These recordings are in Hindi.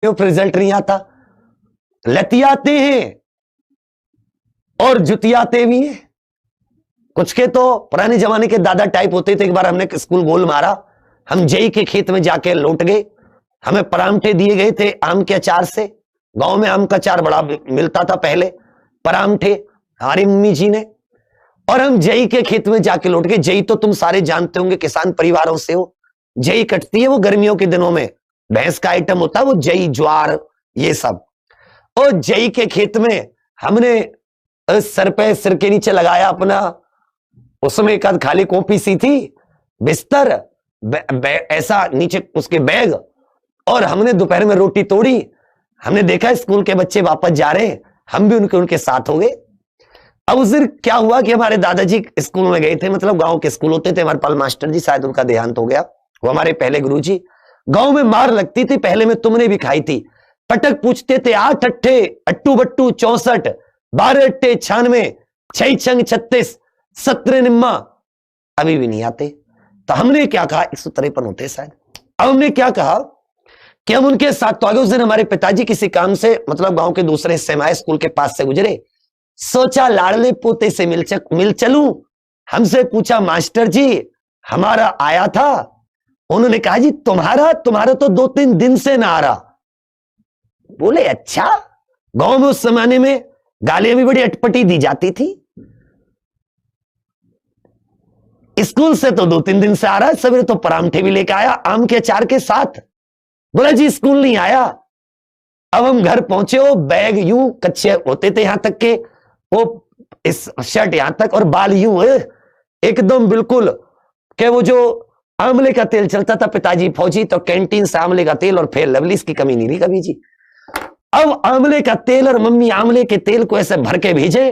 रिजल्ट नहीं आता, लतियाते हैं और जुतियाते भी हैं। कुछ के तो पुराने जमाने के दादा टाइप होते थे। एक बार हमने स्कूल गोल मारा, हम जेई के खेत में जाके लौट गए, हमें परामठे दिए गए थे आम के अचार से। गांव में आम का अचार बड़ा मिलता था पहले, परामठे हमारी मम्मी जी ने, और हम जेई के खेत में जाके लौट गए। जेई तो तुम सारे जानते होंगे, किसान परिवारों से हो। जेई कटती है वो गर्मियों के दिनों में, भैंस का आइटम होता है वो जेई, ज्वार, ये सब। और जेई के खेत में हमने सर पे, सिर के नीचे लगाया अपना, उसमें एक आध खाली कॉपी सी थी, बिस्तर, ऐसा नीचे उसके बैग, और हमने दोपहर में रोटी तोड़ी। हमने देखा स्कूल के बच्चे वापस जा रहे, हम भी उनके साथ हो गए। अब उस दिन क्या हुआ कि हमारे दादाजी स्कूल में गए थे, मतलब गांव के स्कूल होते थे, हमारे पाल मास्टर जी, शायद उनका देहांत हो गया, वो हमारे पहले गुरुजी। गांव में मार लगती थी पहले में, तुमने भी खाई थी। पटक पूछते थे 8 अट्ठे अट्टू बट्टू 64, 12 अट्ठे 96, 6 छंग 36, 17 निम्मा, अभी भी नहीं आते। तो हमने क्या कहा, 153 होते शायद। अब हमने क्या कहा कि हम उनके साथ तो आगे। उस दिन हमारे पिताजी किसी काम से, मतलब गांव के दूसरे हिस्से में आए, स्कूल के पास से गुजरे, सोचा लाड़ले पोते से मिल चलूं। हमसे पूछा, मास्टर जी हमारा आया था? उन्होंने कहा, जी तुम्हारा तो 2-3 दिन से ना आ रहा। बोले अच्छा। गांव में उस जमाने में गालियां भी बड़ी अटपटी दी जाती थी। स्कूल से तो 2-3 दिन से आ रहा है, सवेरे तो परामठे भी लेकर आया आम के अचार के साथ। बोला जी स्कूल नहीं आया। अब हम घर पहुंचे, वो बैग यूं कच्चे होते थे यहां तक के, वो इस शर्ट यहां तक, और बाल यूं एकदम बिल्कुल के वो जो आंवले का तेल चलता था, पिताजी फौजी, तो कैंटीन से आंवले का तेल, और फिर लवलीस की कमी नहीं रही कभी जी। अब आंवले का तेल, और मम्मी आंवले के तेल को ऐसे भर के भेजे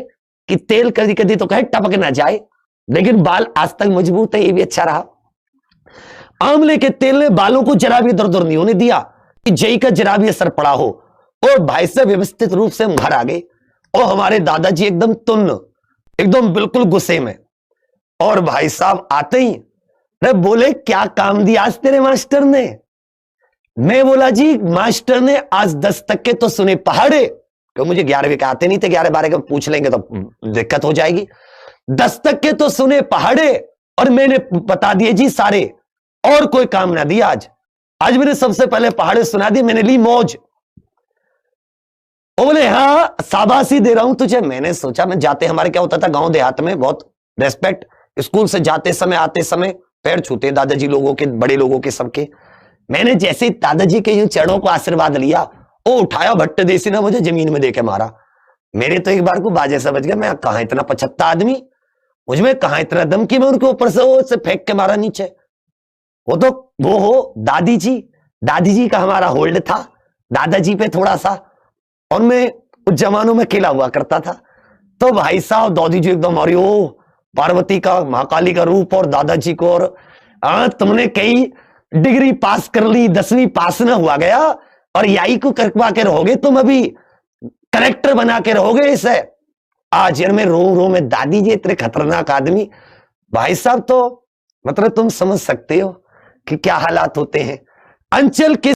कि तेल कभी कभी तो कहे टपक ना जाए, लेकिन बाल आज तक मजबूत है, ये भी अच्छा रहा। आंवले के तेल ने बालों को जरा भी दर्द नहीं होने दिया कि जेई का जरा भी असर पड़ा हो। और भाई से व्यवस्थित रूप से हम घर आ गए, और हमारे दादाजी एकदम तुन्न, एकदम बिल्कुल गुस्से में। और भाई साहब आते ही अरे बोले, क्या काम दिया आज तेरे मास्टर ने? मैं बोला, जी मास्टर ने आज 10 तक के तो सुने पहाड़े, तो मुझे 11वीं के आते नहीं थे, 11-12 के पूछ लेंगे तो दिक्कत हो जाएगी। 10 तक के तो सुने पहाड़े, और मैंने बता दिए जी सारे, और कोई काम ना दिया आज मैंने सबसे पहले पहाड़े सुना दी, मैंने ली मौज। वो बोले हाँ शाबाशी दे रहा हूं तुझे। मैंने सोचा, मैं जाते, हमारे क्या होता था गांव देहात में बहुत रेस्पेक्ट, स्कूल से जाते समय आते समय पैर छूते दादाजी लोगों के, बड़े लोगों के, सबके। मैंने जैसे ही दादाजी के यूं चरणों को आशीर्वाद लिया, वो उठाया भट्ट देसी ने मुझे जमीन में देके मारा। मेरे तो एक बार को बाजे समझ गया, मैं कहां इतना 75 आदमी, मुझमें कहां इतना दम कि मैं उनके ऊपर से वो फेंक के मारा नीचे। वो तो वो हो दादी जी का हमारा होल्ड था दादाजी पे थोड़ा सा, और मैं उस जमानों में खेला हुआ करता था। तो भाई साहब दादी जी एकदम, अरे ओ पार्वती का, महाकाली का रूप, और दादाजी को, और तुमने कई डिग्री पास कर ली, 10वीं पास ना हुआ गया, और याई को करवा के रहोगे तुम, अभी कलेक्टर बना के रहोगे इसे। आज में रो में दादी जी इतने खतरनाक आदमी। भाई साहब तो मतलब तुम समझ सकते हो कि क्या हालात होते हैं। अंचल के